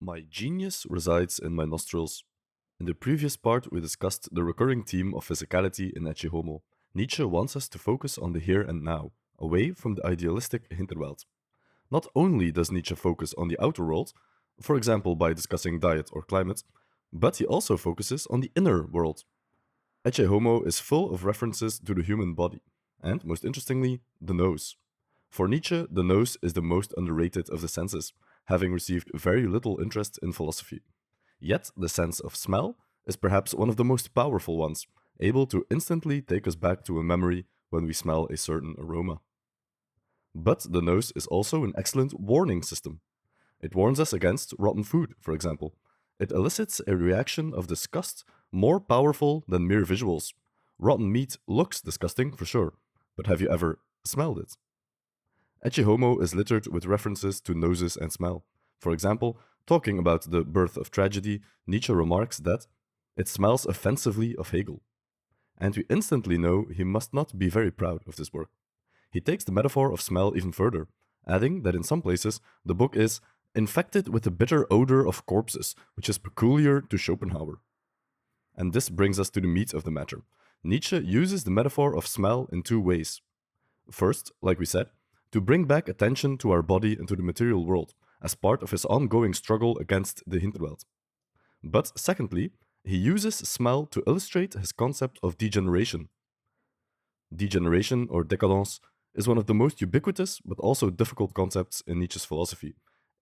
My genius resides in my nostrils. In the previous part, we discussed the recurring theme of physicality in Ecce Homo. Nietzsche wants us to focus on the here and now, away from the idealistic Hinterwelt. Not only does Nietzsche focus on the outer world, for example by discussing diet or climate, but he also focuses on the inner world. Ecce Homo is full of references to the human body, and most interestingly, the nose. For Nietzsche, the nose is the most underrated of the senses, having received very little interest in philosophy. Yet, the sense of smell is perhaps one of the most powerful ones, able to instantly take us back to a memory when we smell a certain aroma. But the nose is also an excellent warning system. It warns us against rotten food, for example. It elicits a reaction of disgust more powerful than mere visuals. Rotten meat looks disgusting, for sure, but have you ever smelled it? Ecce Homo is littered with references to noses and smell. For example, talking about the birth of tragedy, Nietzsche remarks that it smells offensively of Hegel. And we instantly know he must not be very proud of this work. He takes the metaphor of smell even further, adding that in some places the book is infected with the bitter odor of corpses, which is peculiar to Schopenhauer. And this brings us to the meat of the matter. Nietzsche uses the metaphor of smell in two ways. First, like we said, to bring back attention to our body and to the material world, as part of his ongoing struggle against the Hinterwelt. But secondly, he uses smell to illustrate his concept of degeneration. Degeneration, or decadence, is one of the most ubiquitous but also difficult concepts in Nietzsche's philosophy.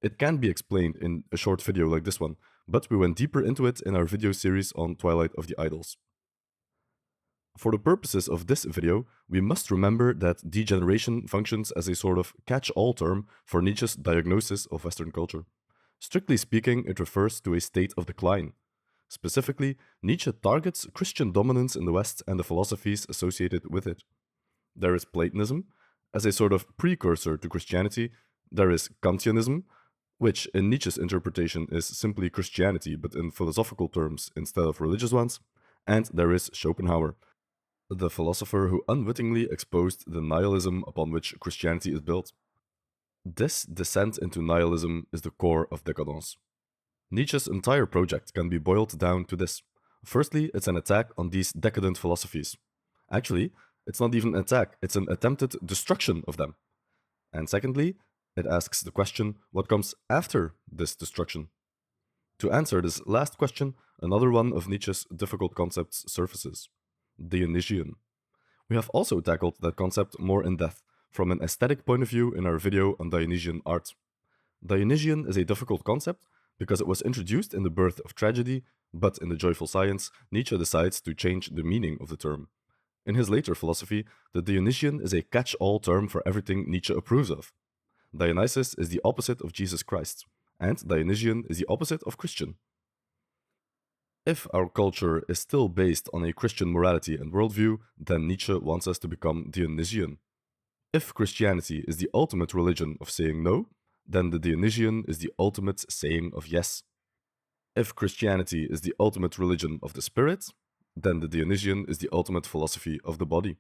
It can be explained in a short video like this one, but we went deeper into it in our video series on Twilight of the Idols. For the purposes of this video, we must remember that degeneration functions as a sort of catch-all term for Nietzsche's diagnosis of Western culture. Strictly speaking, it refers to a state of decline. Specifically, Nietzsche targets Christian dominance in the West and the philosophies associated with it. There is Platonism, as a sort of precursor to Christianity. There is Kantianism, which in Nietzsche's interpretation is simply Christianity but in philosophical terms instead of religious ones. And there is Schopenhauer, the philosopher who unwittingly exposed the nihilism upon which Christianity is built. This descent into nihilism is the core of decadence. Nietzsche's entire project can be boiled down to this. Firstly, it's an attack on these decadent philosophies. Actually, it's not even an attack, it's an attempted destruction of them. And secondly, it asks the question, what comes after this destruction? To answer this last question, another one of Nietzsche's difficult concepts surfaces: Dionysian. We have also tackled that concept more in depth from an aesthetic point of view in our video on Dionysian art. Dionysian is a difficult concept because it was introduced in the birth of tragedy, but in the joyful science, Nietzsche decides to change the meaning of the term. In his later philosophy, the Dionysian is a catch-all term for everything Nietzsche approves of. Dionysus is the opposite of Jesus Christ, and Dionysian is the opposite of Christian. If our culture is still based on a Christian morality and worldview, then Nietzsche wants us to become Dionysian. If Christianity is the ultimate religion of saying no, then the Dionysian is the ultimate saying of yes. If Christianity is the ultimate religion of the spirit, then the Dionysian is the ultimate philosophy of the body.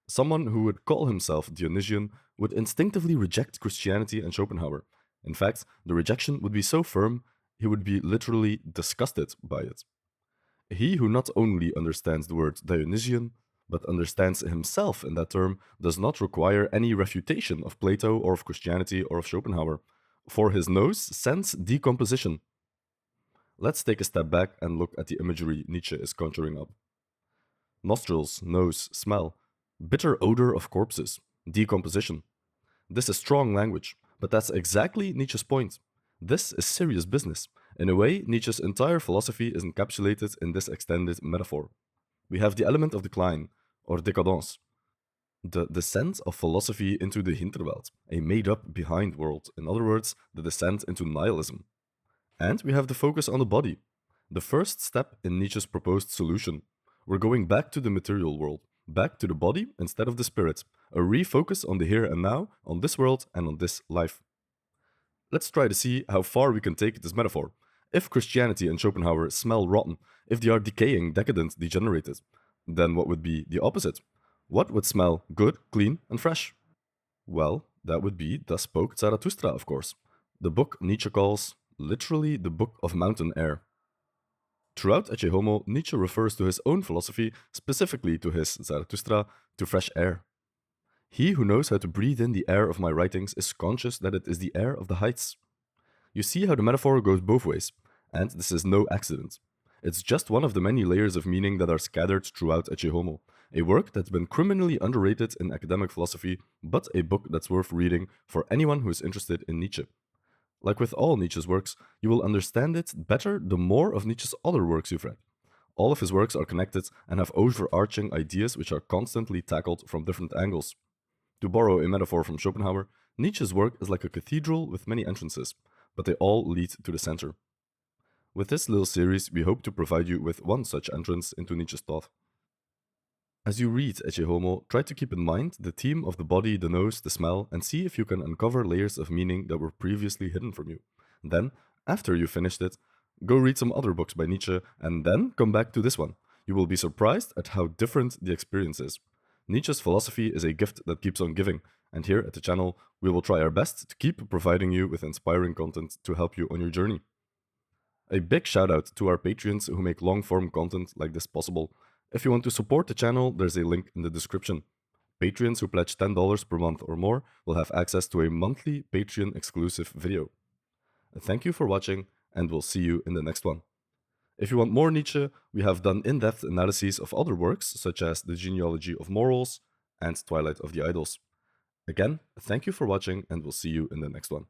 Someone who would call himself Dionysian would instinctively reject Christianity and Schopenhauer. In fact, the rejection would be so firm, he would be literally disgusted by it. He who not only understands the word Dionysian, but understands himself in that term, does not require any refutation of Plato or of Christianity or of Schopenhauer, for his nose scents decomposition. Let's take a step back and look at the imagery Nietzsche is conjuring up. Nostrils, nose, smell, bitter odor of corpses, decomposition. This is strong language, but that's exactly Nietzsche's point. This is serious business. In a way, Nietzsche's entire philosophy is encapsulated in this extended metaphor. We have the element of decline, or décadence, the descent of philosophy into the Hinterwelt, a made-up behind world, in other words, the descent into nihilism. And we have the focus on the body, the first step in Nietzsche's proposed solution. We're going back to the material world, back to the body instead of the spirit, a refocus on the here and now, on this world and on this life. Let's try to see how far we can take this metaphor. If Christianity and Schopenhauer smell rotten, if they are decaying, decadent, degenerated, then what would be the opposite? What would smell good, clean, and fresh? Well, that would be Thus Spoke Zarathustra, of course. The book Nietzsche calls literally the book of mountain air. Throughout Ecce Homo, Nietzsche refers to his own philosophy, specifically to his Zarathustra, to fresh air. He who knows how to breathe in the air of my writings is conscious that it is the air of the heights. You see how the metaphor goes both ways, and this is no accident. It's just one of the many layers of meaning that are scattered throughout Ecce Homo, a work that's been criminally underrated in academic philosophy, but a book that's worth reading for anyone who is interested in Nietzsche. Like with all Nietzsche's works, you will understand it better the more of Nietzsche's other works you've read. All of his works are connected and have overarching ideas which are constantly tackled from different angles. To borrow a metaphor from Schopenhauer, Nietzsche's work is like a cathedral with many entrances, but they all lead to the center. With this little series, we hope to provide you with one such entrance into Nietzsche's thought. As you read Ecce Homo, try to keep in mind the theme of the body, the nose, the smell, and see if you can uncover layers of meaning that were previously hidden from you. Then, after you finished it, go read some other books by Nietzsche, and then come back to this one. You will be surprised at how different the experience is. Nietzsche's philosophy is a gift that keeps on giving, and here at the channel, we will try our best to keep providing you with inspiring content to help you on your journey. A big shout out to our Patreons who make long form content like this possible. If you want to support the channel, there's a link in the description. Patreons who pledge $10 per month or more will have access to a monthly Patreon exclusive video. Thank you for watching, and we'll see you in the next one. If you want more Nietzsche, we have done in-depth analyses of other works such as The Genealogy of Morals and Twilight of the Idols. Again, thank you for watching, and we'll see you in the next one.